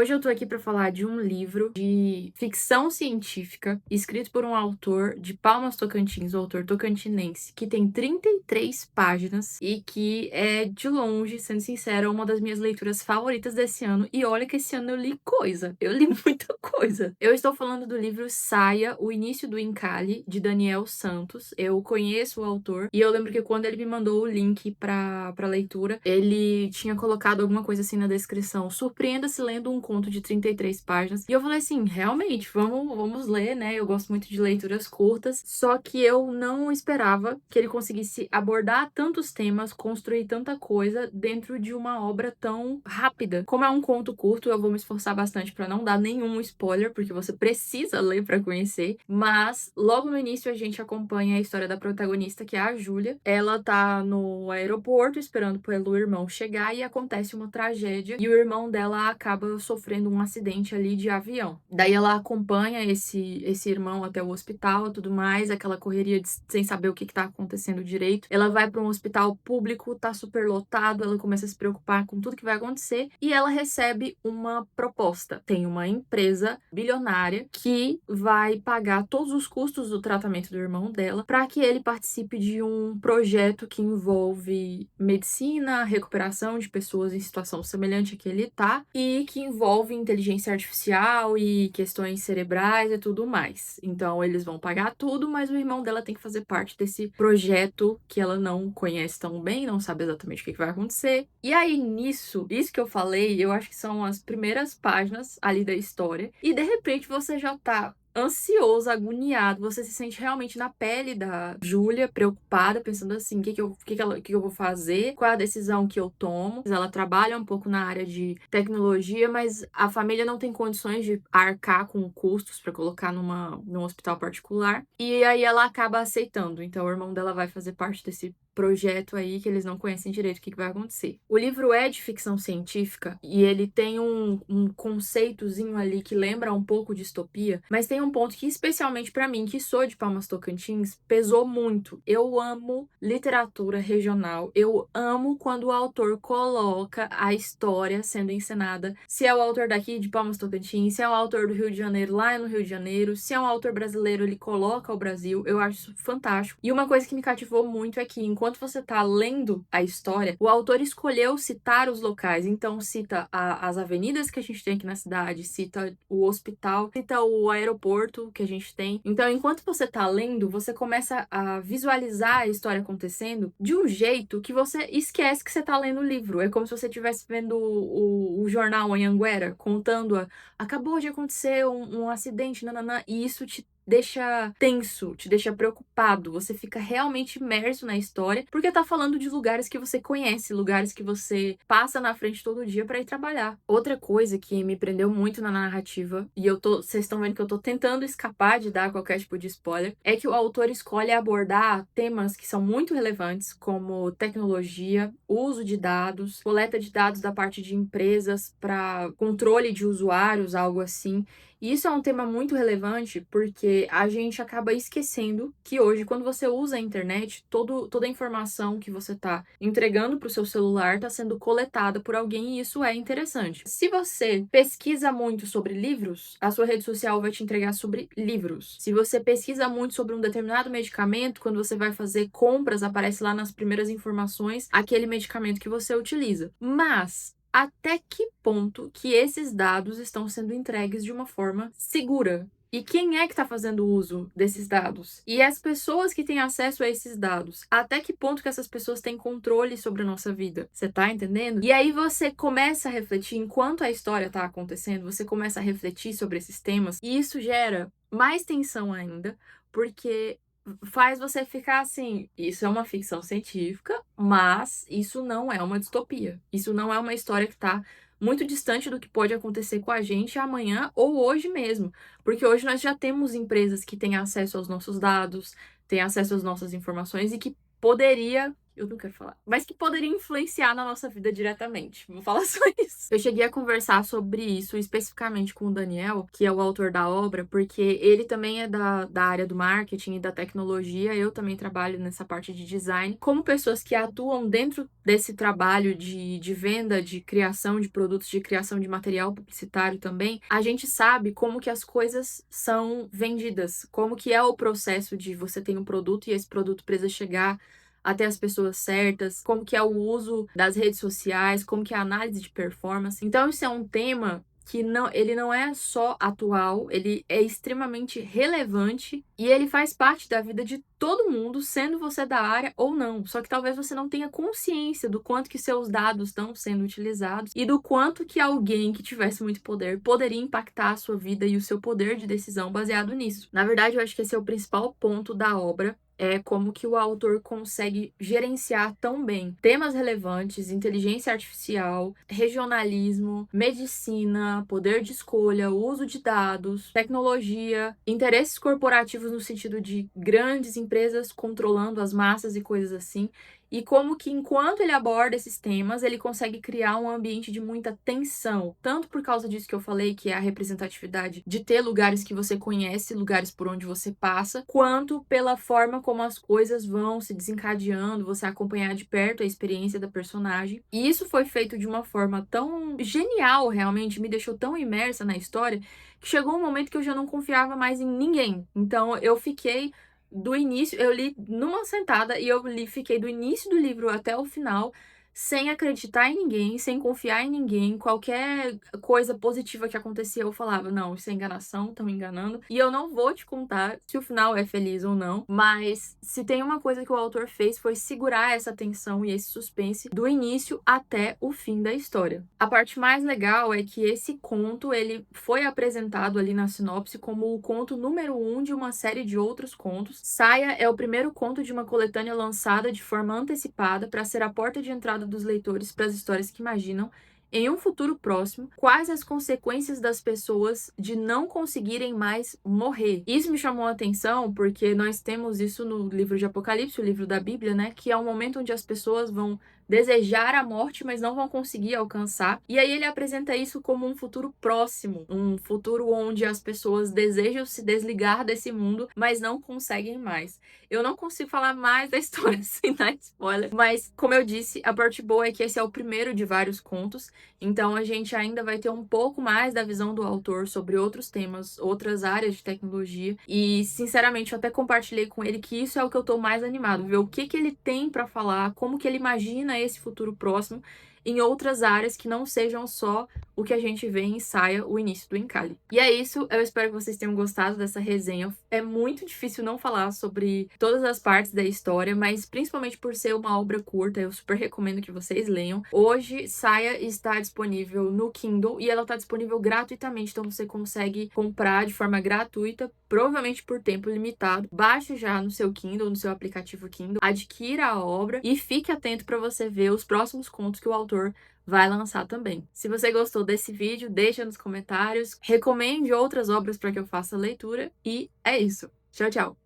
Hoje eu tô aqui pra falar de um livro de ficção científica, escrito por um autor de Palmas Tocantins, o autor tocantinense, que tem 33 páginas e que é, de longe, sendo sincera, uma das minhas leituras favoritas desse ano. E olha que esse ano eu li coisa, eu li muita coisa. Eu estou falando do livro Saia, O Início do Encalhe, de Daniel Santos. Eu conheço o autor e eu lembro que quando ele me mandou o link pra leitura, ele tinha colocado alguma coisa assim na descrição: surpreenda-se lendo um conto de 33 páginas. E eu falei assim, realmente, vamos ler, né? Eu gosto muito de leituras curtas, só que eu não esperava que ele conseguisse abordar tantos temas, construir tanta coisa dentro de uma obra tão rápida. Como é um conto curto, eu vou me esforçar bastante pra não dar nenhum spoiler, porque você precisa ler pra conhecer. Mas logo no início a gente acompanha a história da protagonista, que é a Júlia. Ela tá no aeroporto esperando pelo irmão chegar e acontece uma tragédia e o irmão dela acaba sofrendo um acidente ali de avião. Daí ela acompanha esse irmão até o hospital e tudo mais, aquela correria sem saber o que tá acontecendo direito. Ela vai para um hospital público, tá super lotado, ela começa a se preocupar com tudo que vai acontecer e ela recebe uma proposta. Tem uma empresa bilionária que vai pagar todos os custos do tratamento do irmão dela para que ele participe de um projeto que envolve medicina, recuperação de pessoas em situação semelhante a que ele tá, e que envolve inteligência artificial e questões cerebrais e tudo mais. Então eles vão pagar tudo, mas o irmão dela tem que fazer parte desse projeto que ela não conhece tão bem, não sabe exatamente o que vai acontecer. E aí nisso, isso que eu falei, eu acho que são as primeiras páginas ali da história, e de repente você já tá ansioso, agoniado, você se sente realmente na pele da Júlia, preocupada, pensando assim, o que que eu vou fazer, qual é a decisão que eu tomo. Ela trabalha um pouco na área de tecnologia, mas a família não tem condições de arcar com custos para colocar num hospital particular, e aí ela acaba aceitando. Então o irmão dela vai fazer parte desse projeto aí que eles não conhecem direito o que vai acontecer. O livro é de ficção científica e ele tem um conceitozinho ali que lembra um pouco distopia, mas tem um ponto que, especialmente pra mim, que sou de Palmas Tocantins, pesou muito. Eu amo literatura regional, eu amo quando o autor coloca a história sendo encenada. Se é o autor daqui de Palmas Tocantins, se é o autor do Rio de Janeiro, lá no Rio de Janeiro, se é um autor brasileiro, ele coloca o Brasil. Eu acho isso fantástico. E uma coisa que me cativou muito é que, enquanto você tá lendo a história, o autor escolheu citar os locais. Então cita as avenidas que a gente tem aqui na cidade, cita o hospital, cita o aeroporto que a gente tem. Então, enquanto você tá lendo, você começa a visualizar a história acontecendo de um jeito que você esquece que você tá lendo o livro. É como se você estivesse vendo o jornal Anhanguera, contando acabou de acontecer um acidente, nananã, e isso te deixa tenso, te deixa preocupado, você fica realmente imerso na história, porque tá falando de lugares que você conhece, lugares que você passa na frente todo dia pra ir trabalhar. Outra coisa que me prendeu muito na narrativa, e vocês estão vendo que eu tô tentando escapar de dar qualquer tipo de spoiler, é que o autor escolhe abordar temas que são muito relevantes, como tecnologia, uso de dados, coleta de dados da parte de empresas para controle de usuários, algo assim. E isso é um tema muito relevante porque a gente acaba esquecendo que hoje, quando você usa a internet, toda a informação que você está entregando para o seu celular está sendo coletada por alguém, e isso é interessante. Se você pesquisa muito sobre livros, a sua rede social vai te entregar sobre livros. Se você pesquisa muito sobre um determinado medicamento, quando você vai fazer compras, aparece lá nas primeiras informações aquele medicamento que você utiliza. Mas até que ponto que esses dados estão sendo entregues de uma forma segura? E quem é que está fazendo uso desses dados? E as pessoas que têm acesso a esses dados, até que ponto que essas pessoas têm controle sobre a nossa vida? Você tá entendendo? E aí você começa a refletir, enquanto a história tá acontecendo, você começa a refletir sobre esses temas, e isso gera mais tensão ainda, porque faz você ficar assim, isso é uma ficção científica, mas isso não é uma distopia. Isso não é uma história que tá muito distante do que pode acontecer com a gente amanhã ou hoje mesmo. Porque hoje nós já temos empresas que têm acesso aos nossos dados, têm acesso às nossas informações e que poderia, eu não quero falar, mas que poderia influenciar na nossa vida diretamente. Vou falar só isso. Eu cheguei a conversar sobre isso especificamente com o Daniel, que é o autor da obra, porque ele também é da área do marketing e da tecnologia, eu também trabalho nessa parte de design. Como pessoas que atuam dentro desse trabalho de venda, de criação de produtos, de criação de material publicitário também, a gente sabe como que as coisas são vendidas, como que é o processo de você ter um produto e esse produto precisa chegar até as pessoas certas, como que é o uso das redes sociais, como que é a análise de performance. Então isso é um tema que ele não é só atual, ele é extremamente relevante e ele faz parte da vida de todo mundo, sendo você da área ou não. Só que talvez você não tenha consciência do quanto que seus dados estão sendo utilizados e do quanto que alguém que tivesse muito poder poderia impactar a sua vida e o seu poder de decisão baseado nisso. Na verdade, eu acho que esse é o principal ponto da obra, é como que o autor consegue gerenciar tão bem temas relevantes, inteligência artificial, regionalismo, medicina, poder de escolha, uso de dados, tecnologia, interesses corporativos no sentido de grandes empresas controlando as massas e coisas assim. E como que enquanto ele aborda esses temas, ele consegue criar um ambiente de muita tensão, tanto por causa disso que eu falei, que é a representatividade de ter lugares que você conhece, lugares por onde você passa, quanto pela forma como as coisas vão se desencadeando, você acompanhar de perto a experiência da personagem. E isso foi feito de uma forma tão genial, realmente, me deixou tão imersa na história, que chegou um momento que eu já não confiava mais em ninguém. Então eu fiquei do início, eu li numa sentada e fiquei do início do livro até o final, sem acreditar em ninguém, sem confiar em ninguém. Qualquer coisa positiva que acontecia, eu falava, não, isso é enganação, estão me enganando. E eu não vou te contar se o final é feliz ou não, mas se tem uma coisa que o autor fez foi segurar essa tensão e esse suspense do início até o fim da história. A parte mais legal é que esse conto, ele foi apresentado ali na sinopse como o conto número 1 de uma série de outros contos. Saia é o primeiro conto de uma coletânea lançada de forma antecipada para ser a porta de entrada dos leitores para as histórias que imaginam, em um futuro próximo, quais as consequências das pessoas de não conseguirem mais morrer. Isso me chamou a atenção porque nós temos isso no livro de Apocalipse, o livro da Bíblia, né? Que é um momento onde as pessoas vão desejar a morte, mas não vão conseguir alcançar. E aí ele apresenta isso como um futuro próximo, um futuro onde as pessoas desejam se desligar desse mundo, mas não conseguem mais. Eu não consigo falar mais da história sem dar spoiler, mas como eu disse, a parte boa é que esse é o primeiro de vários contos, então a gente ainda vai ter um pouco mais da visão do autor sobre outros temas, outras áreas de tecnologia, e sinceramente eu até compartilhei com ele que isso é o que eu tô mais animado, ver o que ele tem para falar, como que ele imagina esse futuro próximo em outras áreas que não sejam só o que a gente vê em Saia, o início do Encalhe. E é isso, eu espero que vocês tenham gostado dessa resenha. É muito difícil não falar sobre todas as partes da história, mas principalmente por ser uma obra curta, eu super recomendo que vocês leiam. Hoje, Saia está disponível no Kindle e ela está disponível gratuitamente, então você consegue comprar de forma gratuita, provavelmente por tempo limitado. Baixe já no seu Kindle, no seu aplicativo Kindle, adquira a obra e fique atento para você ver os próximos contos que o autor vai lançar também. Se você gostou desse vídeo, deixa nos comentários, recomende outras obras para que eu faça a leitura e é isso. Tchau, tchau!